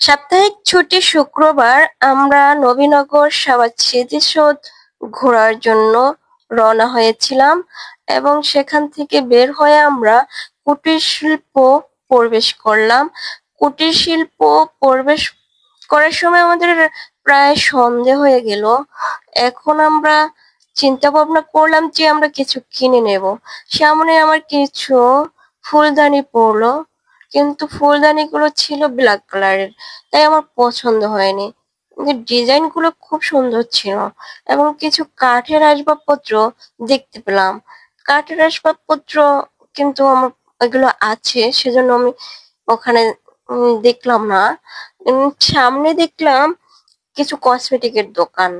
সাপ্তাহিক ছুটি শুক্রবার আমরা নবীনগর সাভার স্মৃতিসৌধ ঘোরার জন্য রওনা হয়েছিলাম এবং সেখান থেকে বের হয়ে আমরা কুটির শিল্প প্রবেশ করলাম। কুটির শিল্প প্রবেশ করার সময় আমাদের প্রায় সন্ধে হয়ে গেল। এখন আমরা চিন্তা ভাবনা করলাম যে আমরা কিছু কিনে নেব। সামনে আমার কিছু ফুলদানি পড়লো, কিন্তু ফুলদানিগুলো ছিল ব্ল্যাক কালারের, তাই আমার পছন্দ হয়নি। কিন্তু ডিজাইনগুলো খুব সুন্দর ছিল এবং কিছু কাঠের আসবাবপত্র দেখতে পেলাম। কাঠের আসবাবপত্র কিন্তু আমার এগুলো আছে, সেজন্য আমি ওখানে দেখলাম না। সামনে দেখলাম কিছু কসমেটিকের দোকান,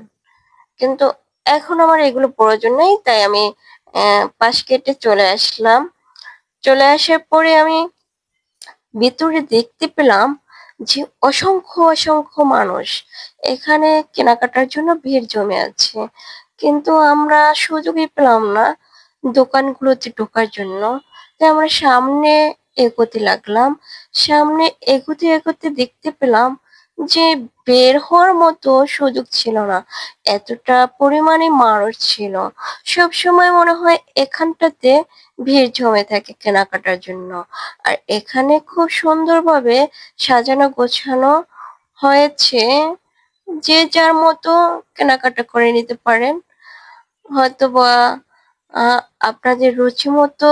কিন্তু এখন আমার এগুলো প্রয়োজন নেই, তাই আমি পাশ কেটে চলে আসলাম। চলে আসার পরে আমি ভিতরে দেখতে পেলাম যে অসংখ্য অসংখ্য মানুষ এখানে কেনাকাটার জন্য ভিড় জমে আছে, কিন্তু আমরা সুযোগই পেলাম না দোকানগুলোতে ঢোকার জন্য। তাই আমরা সামনে এগোতে লাগলাম। সামনে এগোতে এগোতে দেখতে পেলাম যে বের হওয়ার মতো সুযোগ ছিল না, এতটা পরিমাণে মানুষ ছিল। সব সময় মনে হয় এখানটাতে ভিড় জমে থাকে কেনাকাটার জন্য। আর এখানে খুব সুন্দরভাবে সাজানো গোছানো হয়েছে, যে যার মতো কেনাকাটা করে নিতে পারেন, হয়তোবা আপনাদের রুচি মতো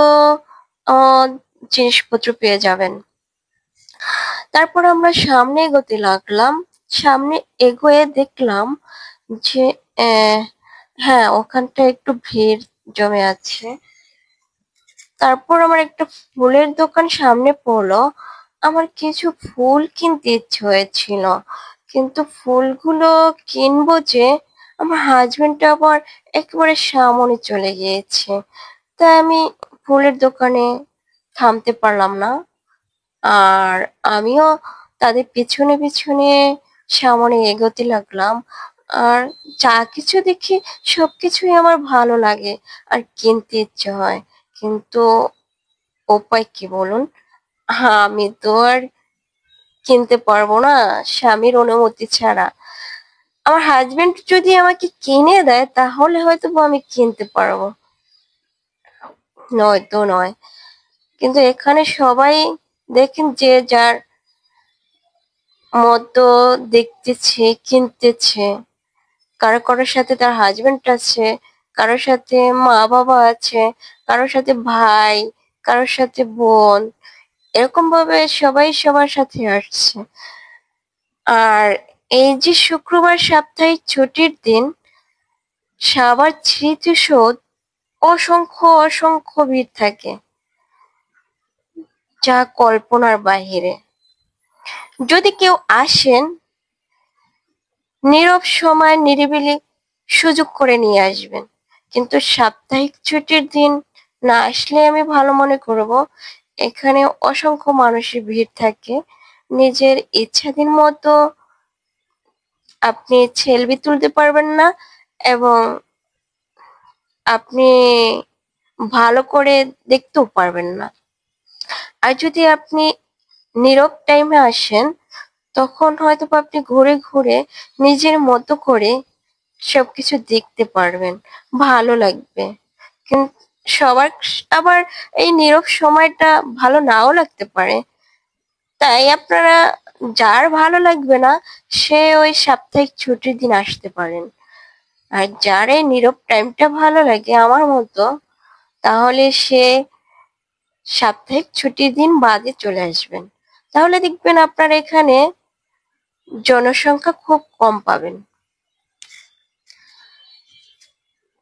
জিনিসপত্র পেয়ে যাবেন। তারপর আমরা সামনে এগোতে লাগলাম। সামনে এগোয়ে দেখলাম যে হ্যাঁ, ওখানটা একটু ভিড় জমে আছে। তারপর আমার একটা ফুলের দোকান সামনে পড়লো। আমার কিছু ফুল কিনতে ইচ্ছে হয়েছিল, কিন্তু ফুলগুলো কিনবো যে আমার হাজবেন্ড আবার একেবারে সামনে চলে গিয়েছে, তাই আমি ফুলের দোকানে থামতে পারলাম না। আর আমিও তাদের পিছনে পিছনে সামনে এগোতে লাগলাম। আর যা কিছু দেখি সবকিছুই আমার ভালো লাগে আর কিনতে ইচ্ছে হয়, কিন্তু উপায় কি বলুন? আমি তো আর কিনতে পারবো না স্বামীর অনুমতি ছাড়া। আমার হাজবেন্ড যদি আমাকে কিনে দেয় তাহলে হয়তো আমি কিনতে পারবো, নয়তো নয়। কিন্তু এখানে সবাই দেখেন যে যার মতো দেখতেছে, কিনতেছে। কারো কারোর সাথে তার হাজবেন্ড আছে, কারোর সাথে মা বাবা আছে, কারোর সাথে ভাই, কারোর সাথে বোন, এরকম ভাবে সবাই সবার সাথে আসছে। আর এই যে শুক্রবার সাপ্তাহিক ছুটির দিন, সাভার স্মৃতিসৌধ অসংখ্য অসংখ্য ভিড় থাকে, যা কল্পনার বাহিরে। যদি কেউ আসেন, নীরব সময় নিরিবিলি সুযোগ করে নিয়ে আসবেন। কিন্তু সাপ্তাহিক ছুটির দিন না আসলে আমি ভালো মনে করব। এখানে অসংখ্য মানুষের ভিড় থাকে, নিজের ইচ্ছাধীন মতো আপনি সেলফি তুলতে পারবেন না এবং আপনি ভালো করে দেখতেও পারবেন না। আর যদি আপনি নীরব টাইমে আসেন, তখন হয়তো আপনি ঘুরে ঘুরে নিজের মতো করে সবকিছু দেখতে পারবেন, ভালো লাগবে। কিন্তু সবার আবার এই নীরব সময়টা ভালো নাও লাগতে পারে, তাই আপনারা যার ভালো লাগবে না সে ওই সাপ্তাহিক ছুটির দিন আসতে পারেন। আর যার এই নীরব টাইমটা ভালো লাগে আমার মতো, তাহলে সে সাপ্তাহিক ছুটির দিন বাদে চলে আসবেন। তাহলে দেখবেন আপনার এখানে জনসংখ্যা খুব কম পাবেন।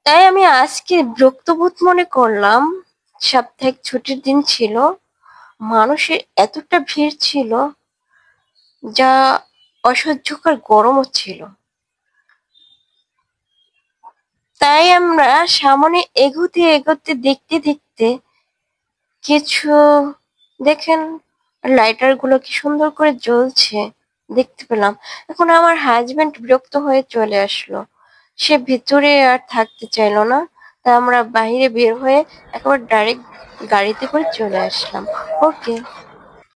তাই আমি আজকে বিরক্তবোধ মনে করলাম। সাপ্তাহিক ছুটির দিন ছিল, মানুষের এতটা ভিড় ছিল, যা অসহ্যকর গরমও ছিল। তাই আমরা সামনে এগোতে এগোতে দেখতে দেখতে কিছু দেখেন লাইটার গুলো কি সুন্দর করে জ্বলছে দেখতে পেলাম। এখন আমার হাজবেন্ড বিরক্ত হয়ে চলে আসলো, সে ভিতরে আর থাকতে চাইলো না। তা আমরা বাইরে বের হয়ে একবার ডাইরেক্ট গাড়িতে করে চলে আসলাম। ওকে।